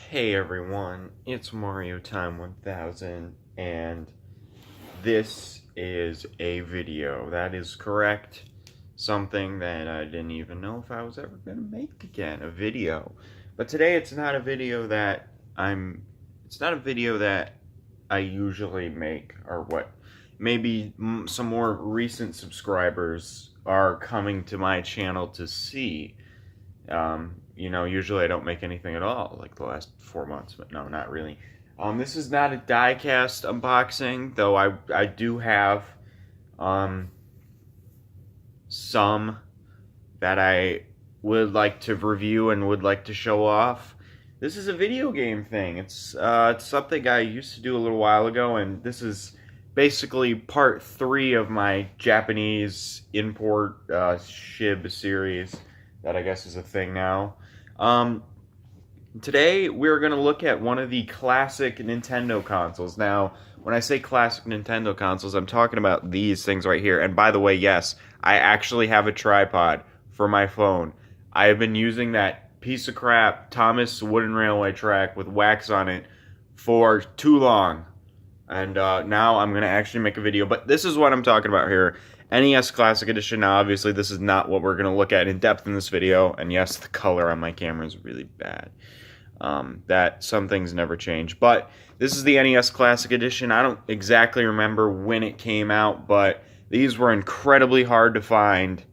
Hey everyone, it's Mario Time 1000, and this is a video. That is correct. Something that I didn't even know if I was ever going to make again, a video. But today it's not a video that I usually make, or what maybe some more recent subscribers are coming to my channel to see. Usually I don't make anything at all, like the last 4 months, but no, not really. This is not a die-cast unboxing, though I do have some that I would like to review and would like to show off. This is a video game thing. It's something I used to do a little while ago, and this is basically part 3 of my Japanese import SHIB series that I guess is a thing now. Today we're going to look at one of the classic Nintendo consoles. Now, when I say classic Nintendo consoles, I'm talking about these things right here. And by the way, yes, I actually have a tripod for my phone. I have been using that piece of crap Thomas wooden railway track with wax on it for too long. And now I'm going to actually make a video. But this is what I'm talking about here. NES Classic Edition. Now, obviously, this is not what we're going to look at in depth in this video. And yes, the color on my camera is really bad. That some things never change. But this is the NES Classic Edition. I don't exactly remember when it came out, but these were incredibly hard to find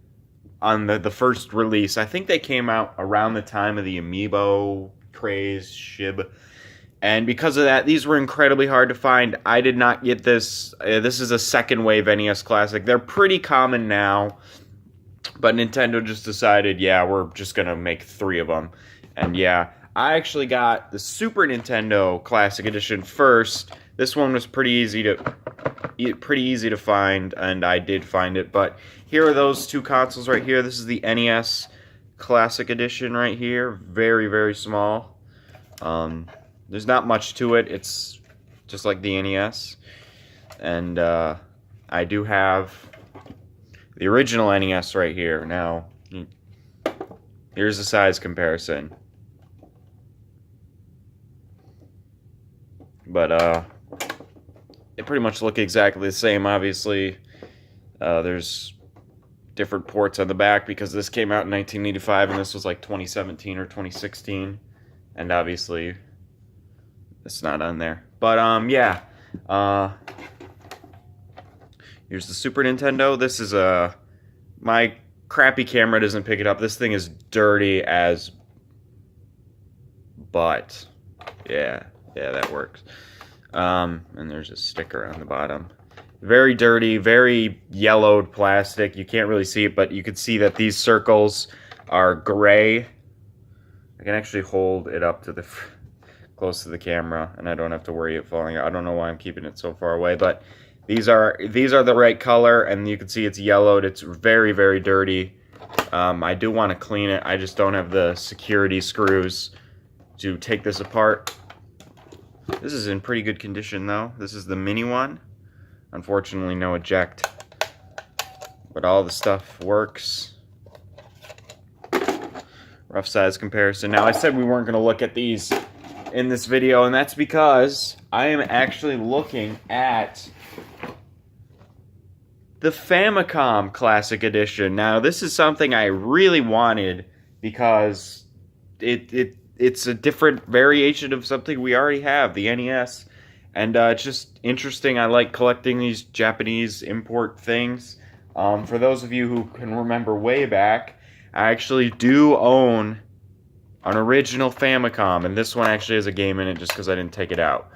on the first release. I think they came out around the time of the Amiibo craze, SHIB. And because of that, these were incredibly hard to find. I did not get this. This is a second wave NES Classic. They're pretty common now, but Nintendo just decided, yeah, we're just going to make 3 of them. And yeah, I actually got the Super Nintendo Classic Edition first. This one was pretty easy to find, and I did find it. But here are those 2 consoles right here. This is the NES Classic Edition right here. Very, very small. There's not much to it. It's just like the NES. And I do have the original NES right here. Now, here's the size comparison. But they pretty much look exactly the same. Obviously, there's different ports on the back because this came out in 1985 and this was like 2017 or 2016. And obviously, it's not on there. But yeah. Here's the Super Nintendo. This is my crappy camera doesn't pick it up. This thing is dirty as butt. Yeah, that works. And there's a sticker on the bottom. Very dirty, very yellowed plastic. You can't really see it, but you can see that these circles are gray. I can actually hold it up to the close to the camera, and I don't have to worry it falling out. I don't know why I'm keeping it so far away, but these are the right color, and you can see it's yellowed. It's very, very dirty. I do want to clean it. I just don't have the security screws to take this apart. This is in pretty good condition, though. This is the mini one. Unfortunately, no eject, but all the stuff works. Rough size comparison. Now, I said we weren't going to look at these in this video, and that's because I am actually looking at the Famicom Classic Edition. Now, this is something I really wanted because it's a different variation of something we already have, the NES, and it's just interesting. I like collecting these Japanese import things. For those of you who can remember way back, I actually do own an original Famicom, and this one actually has a game in it just because I didn't take it out.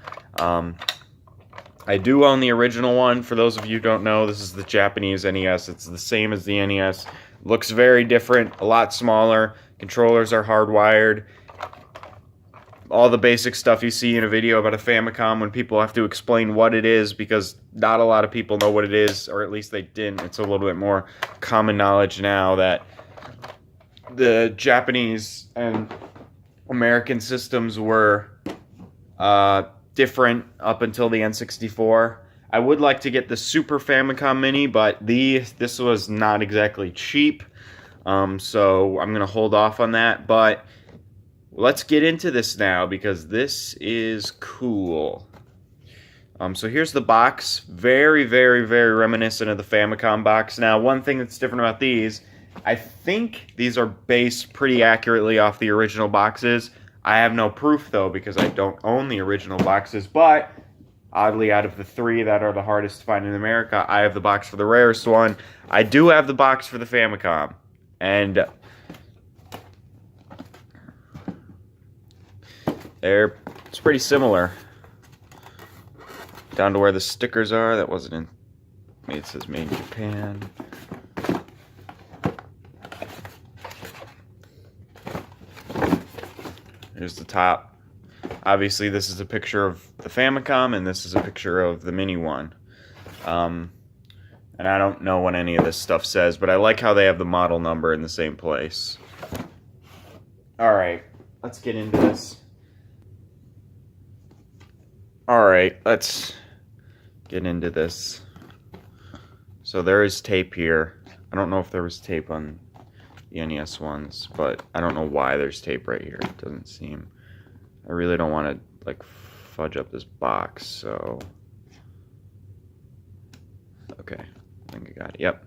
I do own the original one. For those of you who don't know, this is the Japanese NES. It's the same as the NES. Looks very different, a lot smaller. Controllers are hardwired. All the basic stuff you see in a video about a Famicom when people have to explain what it is, because not a lot of people know what it is, or at least they didn't. It's a little bit more common knowledge now that the Japanese and American systems were different up until the N64. I would like to get the Super Famicom Mini, but this was not exactly cheap, so I'm going to hold off on that. But let's get into this now because this is cool. So here's the box. Very, very, very reminiscent of the Famicom box. Now, one thing that's different about these, I think these are based pretty accurately off the original boxes. I have no proof, though, because I don't own the original boxes, but oddly, out of the 3 that are the hardest to find in America, I have the box for the rarest one. I do have the box for the Famicom, and it's pretty similar. Down to where the stickers are. That wasn't in. It says made in Japan. Here's the top. Obviously, this is a picture of the Famicom, and this is a picture of the mini one. And I don't know what any of this stuff says, but I like how they have the model number in the same place. Alright, let's get into this. Alright, let's get into this. So there is tape here. I don't know if there was tape on the NES ones, but I don't know why there's tape right here. It doesn't seem... I really don't want to, like, fudge up this box, so... Okay, I think I got it. Yep.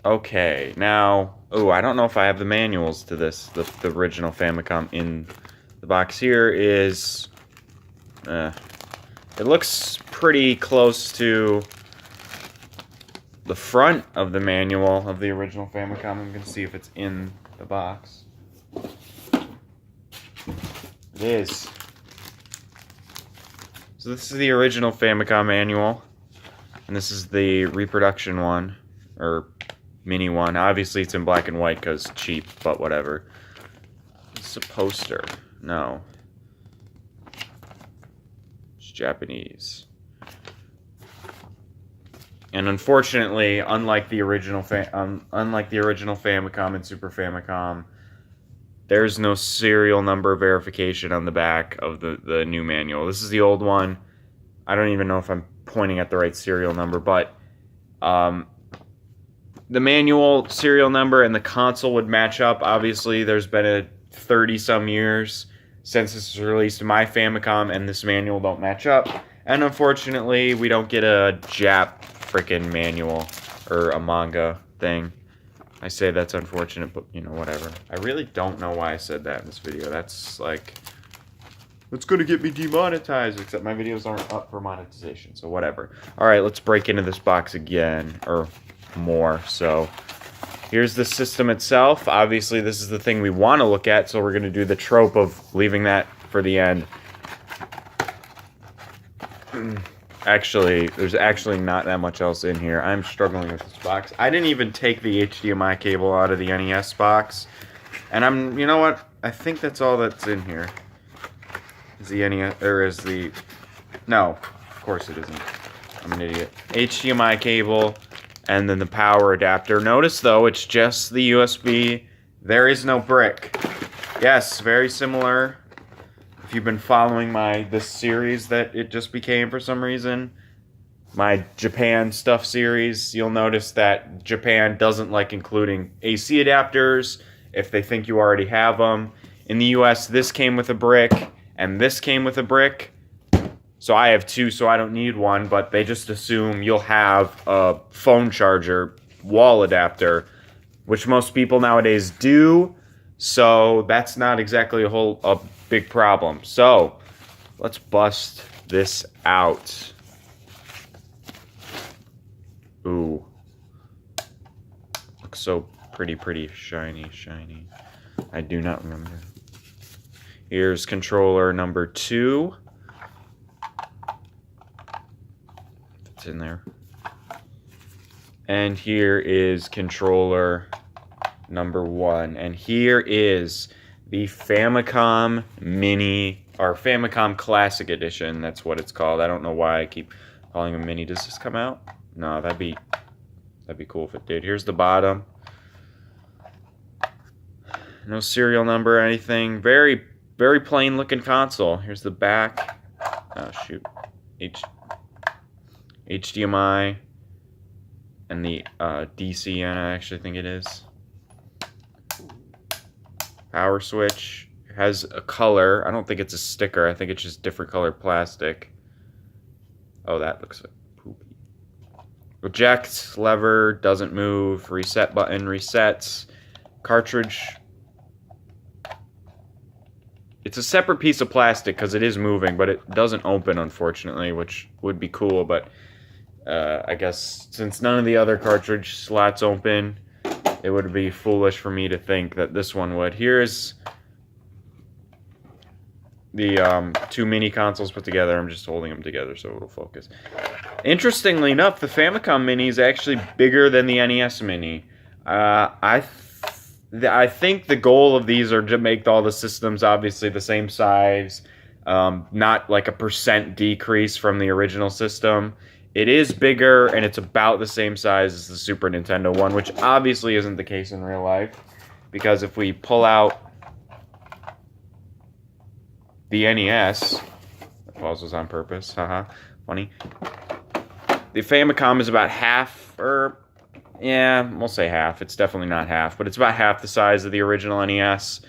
Okay, now... Oh, I don't know if I have the manuals to this, the original Famicom in the box. Here is... it looks pretty close to the front of the manual of the original Famicom. I'm going to see if it's in the box. It is. So this is the original Famicom manual, and this is the reproduction one, or mini one. Obviously it's in black and white because cheap, but whatever. It's a poster. No. It's Japanese. And unfortunately, unlike the original Famicom and Super Famicom, there's no serial number verification on the back of the new manual. This is the old one. I don't even know if I'm pointing at the right serial number, but the manual serial number and the console would match up. Obviously, there's been a 30-some years since this was released. My Famicom and this manual don't match up. And unfortunately, we don't get a Jap frickin' manual or a manga thing. I say that's unfortunate, but, you know, whatever. I really don't know why I said that in this video. That's, like, it's gonna get me demonetized, except my videos aren't up for monetization, so whatever. Alright, let's break into this box again, or more. So, here's the system itself. Obviously, this is the thing we want to look at, so we're gonna do the trope of leaving that for the end. Actually, there's actually not that much else in here. I'm struggling with this box. I didn't even take the HDMI cable out of the NES box. And you know what? I think that's all that's in here. Is the NES, or is the, no, of course it isn't. I'm an idiot. HDMI cable, and then the power adapter. Notice though, it's just the USB. There is no brick. Yes, very similar. If you've been following this series that it just became for some reason, my Japan stuff series, you'll notice that Japan doesn't like including AC adapters if they think you already have them. In the US, this came with a brick, and this came with a brick. So I have two, so I don't need one, but they just assume you'll have a phone charger wall adapter, which most people nowadays do. So that's not exactly a big problem. So let's bust this out. Ooh. Looks so pretty shiny. I do not remember. Here's controller number 2. It's in there. And here is controller number 1. And here is the Famicom Mini, or Famicom Classic Edition. That's what it's called. I don't know why I keep calling them Mini. Does this come out? No, that'd be cool if it did. Here's the bottom. No serial number or anything. Very plain looking console. Here's the back. oh shoot, HDMI, and the DC in, I actually think it is. Power switch. It has a color. I don't think it's a sticker. I think it's just different color plastic. Oh, that looks like poopy. Eject lever, doesn't move. Reset button resets. Cartridge. It's a separate piece of plastic because it is moving, but it doesn't open, unfortunately, which would be cool. But I guess since none of the other cartridge slots open, it would be foolish for me to think that this one would. Here's the two mini consoles put together. I'm just holding them together so it'll focus. Interestingly enough, the Famicom Mini is actually bigger than the NES Mini. I think the goal of these are to make all the systems obviously the same size, not like a % decrease from the original system. It is bigger, and it's about the same size as the Super Nintendo one, which obviously isn't the case in real life, because if we pull out the NES, the pause was on purpose, haha, funny. The Famicom is about half, or yeah, we'll say half. It's definitely not half, but it's about half the size of the original NES.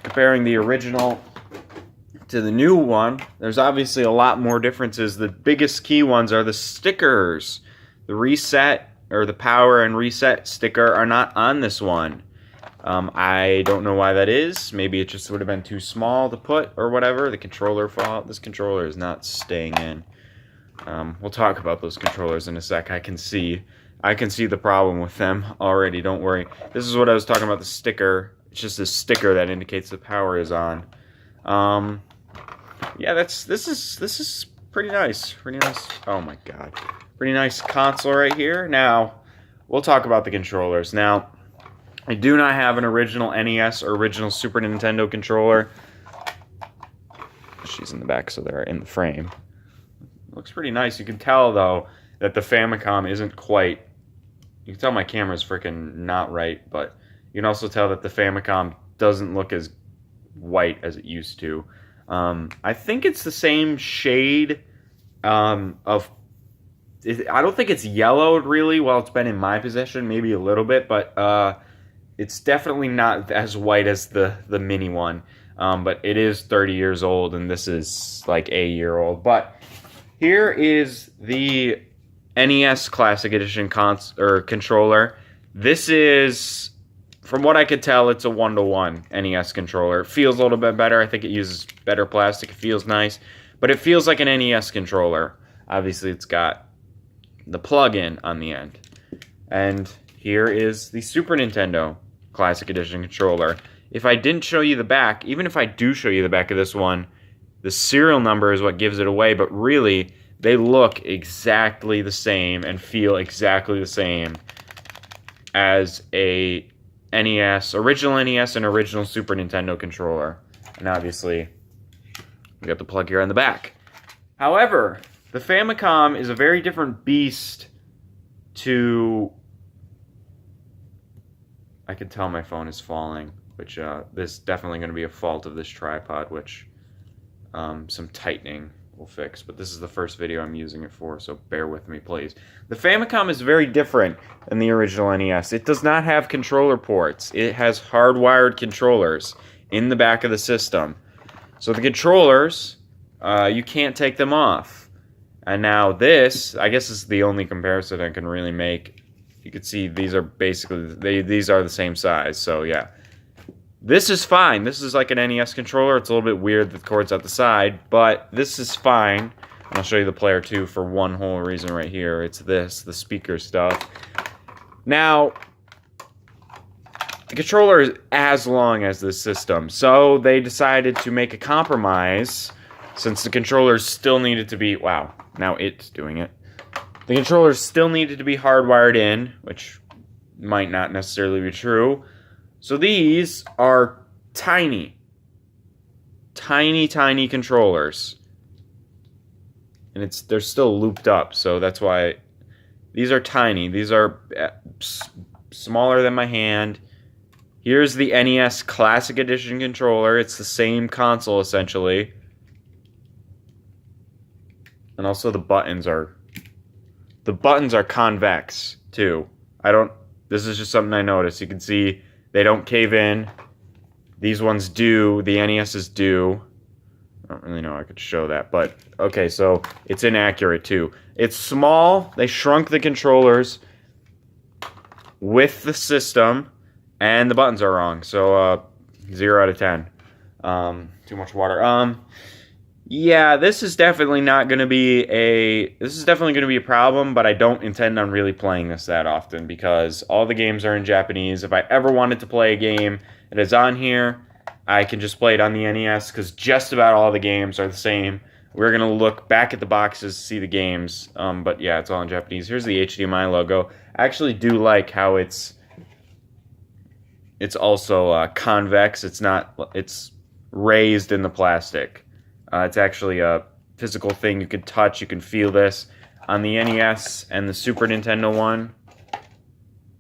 Comparing the original to the new one, there's obviously a lot more differences. The biggest key ones are the stickers. The reset, or the power and reset sticker, are not on this one. I don't know why that is. Maybe it just would have been too small to put, or whatever. The controller fault. This controller is not staying in. We'll talk about those controllers in a sec. I can see the problem with them already. Don't worry. This is what I was talking about. The sticker. It's just a sticker that indicates the power is on. Yeah, this is pretty nice. Pretty nice. Oh my god, pretty nice console right here. Now, we'll talk about the controllers. Now, I do not have an original NES or original Super Nintendo controller. She's in the back, so they're in the frame. Looks pretty nice. You can tell though that the Famicom isn't quite. You can tell my camera's freaking not right, but you can also tell that the Famicom doesn't look as white as it used to. I think it's the same shade of. I don't think it's yellowed really while it's been in my possession. Maybe a little bit, but it's definitely not as white as the mini one. But it is 30 years old, and this is like a year old. But here is the NES Classic Edition controller. This is, from what I could tell, it's a 1-to-1 NES controller. It feels a little bit better. I think it uses better plastic. It feels nice. But it feels like an NES controller. Obviously, it's got the plug-in on the end. And here is the Super Nintendo Classic Edition controller. If I didn't show you the back, even if I do show you the back of this one, the serial number is what gives it away. But really, they look exactly the same and feel exactly the same as a NES, original NES and original Super Nintendo controller. And obviously, we got the plug here on the back. However, the Famicom is a very different beast to... I can tell my phone is falling, which this is definitely going to be a fault of this tripod, which some tightening will fix. But this is the first video I'm using it for, so bear with me, please. The Famicom is very different than the original NES. It does not have controller ports. It has hardwired controllers in the back of the system. So the controllers, you can't take them off. And now this, I guess, is the only comparison I can really make. You can see these are basically, these are the same size, so yeah. This is fine. This is like an NES controller. It's a little bit weird that the cord's at the side, but this is fine. And I'll show you the player too for one whole reason right here. It's this, the speaker stuff. Now, the controller is as long as this system, so they decided to make a compromise since the controllers still needed to be, wow, now it's doing it. The controllers still needed to be hardwired in, which might not necessarily be true. So these are tiny, tiny, tiny controllers. And they're still looped up, so that's why these are tiny. These are smaller than my hand. Here's the NES Classic Edition controller. It's the same console, essentially. And also the buttons are convex too. This is just something I noticed. You can see they don't cave in. These ones do. The NES's do. I don't really know I could show that, but okay, so it's inaccurate too. It's small. They shrunk the controllers with the system, and the buttons are wrong. So 0 out of 10. Too much water. Yeah, this is definitely going to be a problem, but I don't intend on really playing this that often because all the games are in Japanese. If I ever wanted to play a game that is on here, I can just play it on the NES because just about all the games are the same. We're going to look back at the boxes to see the games, but yeah, it's all in Japanese. Here's the Hdmi logo. I actually do like how it's also convex. It's raised in the plastic. It's actually a physical thing you can touch. You can feel this on the NES and the Super Nintendo one.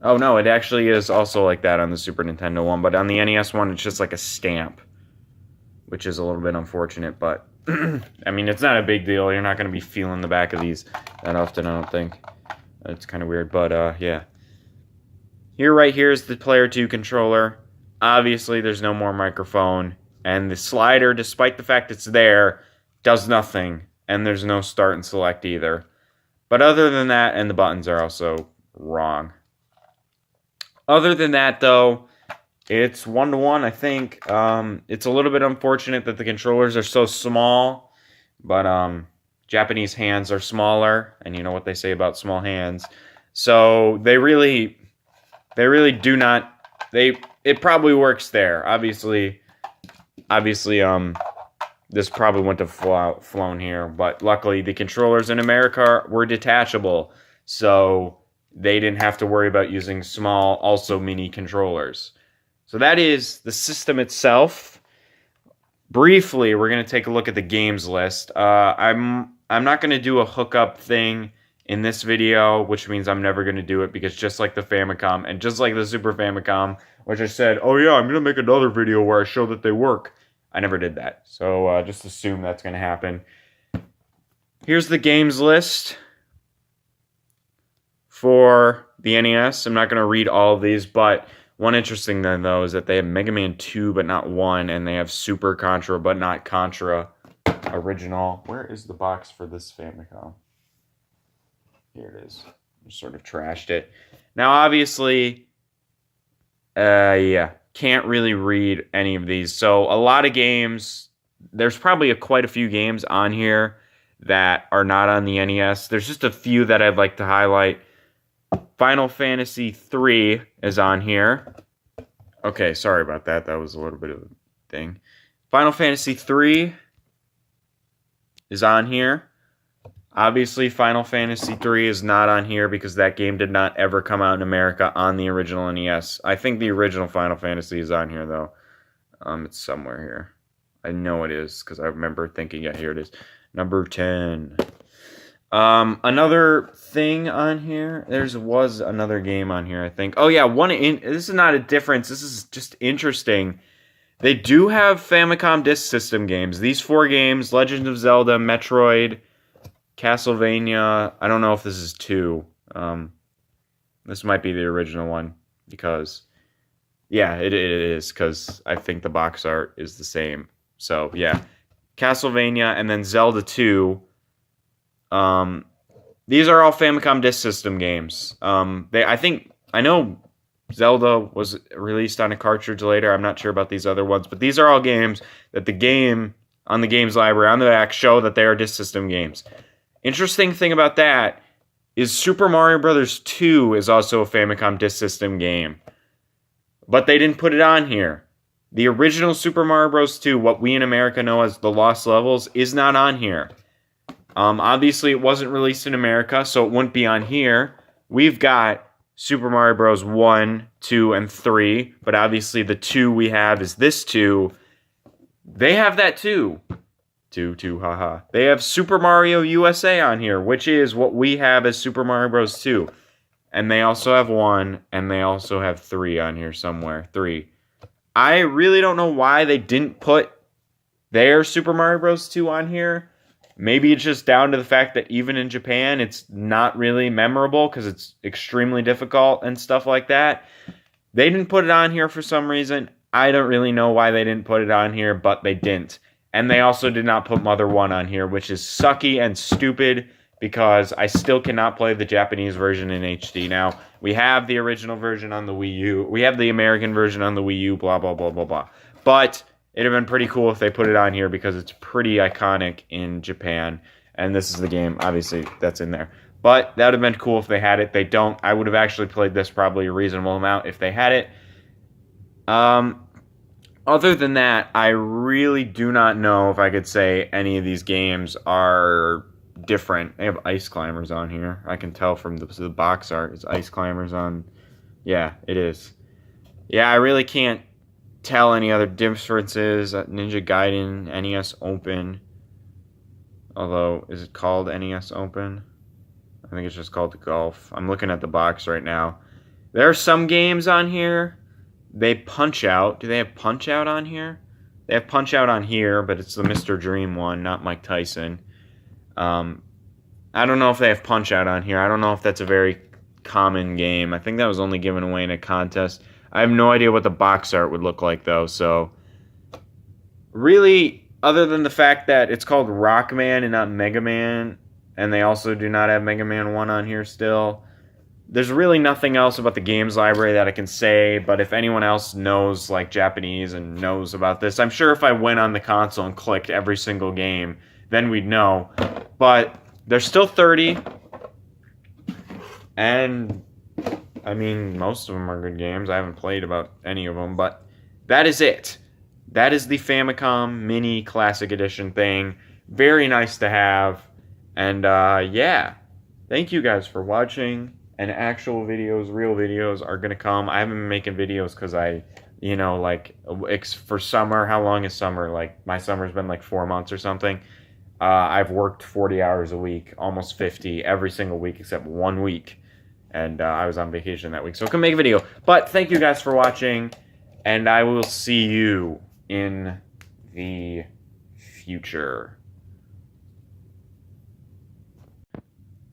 Oh no, it actually is also like that on the Super Nintendo one, but on the NES one, it's just like a stamp, which is a little bit unfortunate, but I mean, it's not a big deal. You're not going to be feeling the back of these that often, I don't think. It's kind of weird, but yeah. Right here is the Player 2 controller. Obviously, there's no more microphone. And the slider, despite the fact it's there, does nothing. And there's no start and select either. But other than that, and the buttons are also wrong. Other than that, though, it's 1-to-1, I think. It's a little bit unfortunate that the controllers are so small. But Japanese hands are smaller. And you know what they say about small hands. So they really do not... It probably works there. Obviously, this probably wouldn't have flown here, but luckily the controllers in America were detachable, so they didn't have to worry about using small, also mini controllers. So that is the system itself. Briefly, we're going to take a look at the games list. I'm not going to do a hookup thing in this video, which means I'm never going to do it because just like the Famicom and just like the Super Famicom, which I said, oh yeah, I'm going to make another video where I show that they work. I never did that, so just assume that's going to happen. Here's the games list for the NES. I'm not going to read all of these, but one interesting thing, though, is that they have Mega Man 2, but not 1, and they have Super Contra, but not Contra Original. Where is the box for this Famicom? Here it is. Just sort of trashed it. Now, obviously, yeah, can't really read any of these. So a lot of games, there's probably quite a few games on here that are not on the NES. There's just a few that I'd like to highlight. Final Fantasy 3 is on here. Okay, sorry about that. That was a little bit of a thing. Final Fantasy 3 is on here. Obviously, Final Fantasy 3 is not on here because that game did not ever come out in America on the original NES. I think the original Final Fantasy is on here, though. It's somewhere here. I know it is because I remember thinking, yeah, here it is. Number 10. Another thing on here, was another game on here, I think. Oh, yeah, this is not a difference. This is just interesting. They do have Famicom Disk System games. These 4 games, Legend of Zelda, Metroid, Castlevania, I don't know if this is 2. This might be the original one because, yeah, it is because I think the box art is the same. So, yeah, Castlevania and then Zelda 2. These are all Famicom Disk System games. I know Zelda was released on a cartridge later. I'm not sure about these other ones, but these are all games that the game on the games library on the back show that they are Disk System games. Interesting thing about that is Super Mario Bros. 2 is also a Famicom Disk System game. But they didn't put it on here. The original Super Mario Bros. 2, what we in America know as the Lost Levels, is not on here. Obviously, it wasn't released in America, so it wouldn't be on here. We've got Super Mario Bros. 1, 2, and 3, but obviously the 2 we have is this 2. They have that too. 2, haha. They have Super Mario USA on here, which is what we have as Super Mario Bros. 2. And they also have 1, and they also have 3 on here somewhere. 3. I really don't know why they didn't put their Super Mario Bros. 2 on here. Maybe it's just down to the fact that even in Japan, it's not really memorable because it's extremely difficult and stuff like that. They didn't put it on here for some reason. I don't really know why they didn't put it on here, but they didn't. And they also did not put Mother 1 on here, which is sucky and stupid because I still cannot play the Japanese version in HD. Now, we have the original version on the Wii U. We have the American version on the Wii U, blah, blah, blah, blah, blah. But it'd have been pretty cool if they put it on here because it's pretty iconic in Japan. And this is the game, obviously, that's in there. But that would have been cool if they had it. They don't. I would have actually played this probably a reasonable amount if they had it. Other than that, I really do not know if I could say any of these games are different. They have Ice Climbers on here. I can tell from the box art. It's Ice Climbers on. Yeah, it is. Yeah, I really can't tell any other differences. Ninja Gaiden, NES Open. Although, is it called NES Open? I think it's just called the Golf. I'm looking at the box right now. There are some games on here. They Punch Out. Do they have Punch Out on here? They have Punch Out on here, but it's the Mr. Dream one, not Mike Tyson. I don't know if they have Punch Out on here. I don't know if that's a very common game. I think that was only given away in a contest. I have no idea what the box art would look like, though. So, really, other than the fact that it's called Rockman and not Mega Man, and they also do not have Mega Man 1 on here still, there's really nothing else about the games library that I can say, but if anyone else knows, like, Japanese and knows about this, I'm sure if I went on the console and clicked every single game, then we'd know. But there's still 30, and, I mean, most of them are good games. I haven't played about any of them, but that is it. That is the Famicom Mini Classic Edition thing. Very nice to have. And, yeah. Thank you guys for watching. And actual videos, real videos are going to come. I haven't been making videos because I, you know, like, for summer, how long is summer? Like, my summer's been like 4 months or something. I've worked 40 hours a week, almost 50, every single week except 1 week. And I was on vacation that week, so I couldn't make a video. But thank you guys for watching, and I will see you in the future.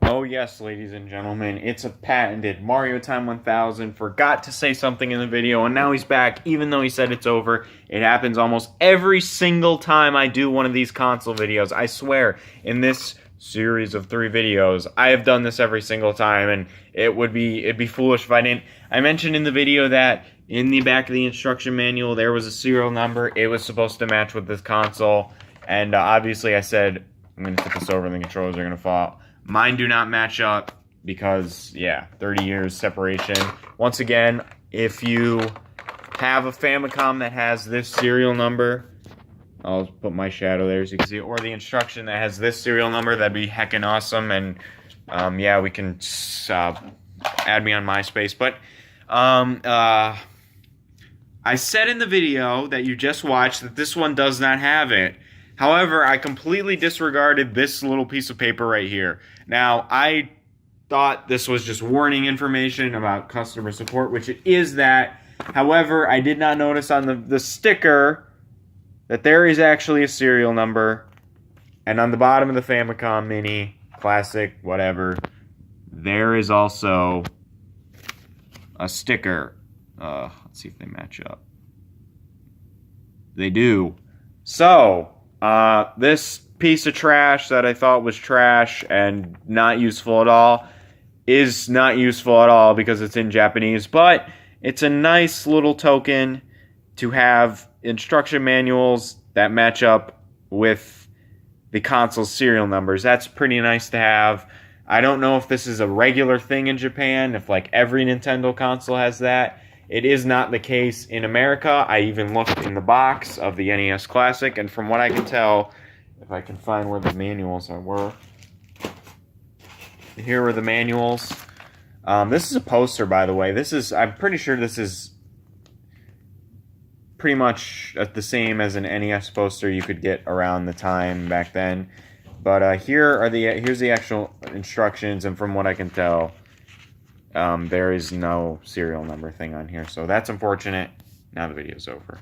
Oh yes, ladies and gentlemen, it's a patented Mario Time 1000. Forgot to say something in the video, and now he's back, even though he said it's over. It happens almost every single time I do one of these console videos. I swear, in this series of 3 videos, I have done this every single time, and it'd be foolish if I didn't. I mentioned in the video that in the back of the instruction manual, there was a serial number. It was supposed to match with this console, and obviously I said, I'm going to tip this over and the controllers are going to fall. Mine do not match up because, yeah, 30 years separation. Once again, if you have a Famicom that has this serial number, I'll put my shadow there so you can see it, or the instruction that has this serial number, that'd be heckin' awesome. And, yeah, we can add me on MySpace. But, I said in the video that you just watched that this one does not have it. However, I completely disregarded this little piece of paper right here. Now, I thought this was just warning information about customer support, which it is that. However, I did not notice on the sticker that there is actually a serial number. And on the bottom of the Famicom Mini, Classic, whatever, there is also a sticker. Let's see if they match up. They do. So, this piece of trash that I thought was trash and not useful at all is not useful at all because it's in Japanese, but it's a nice little token to have instruction manuals that match up with the console's serial numbers. That's pretty nice to have. I don't know if this is a regular thing in Japan, if like every Nintendo console has that. It is not the case in America. I even looked in the box of the NES Classic, and from what I can tell, if I can find where the manuals were, here were the manuals. This is a poster, by the way. I'm pretty sure this is pretty much the same as an NES poster you could get around the time back then. But here's the actual instructions, and from what I can tell, there is no serial number thing on here, so that's unfortunate. Now the video's over.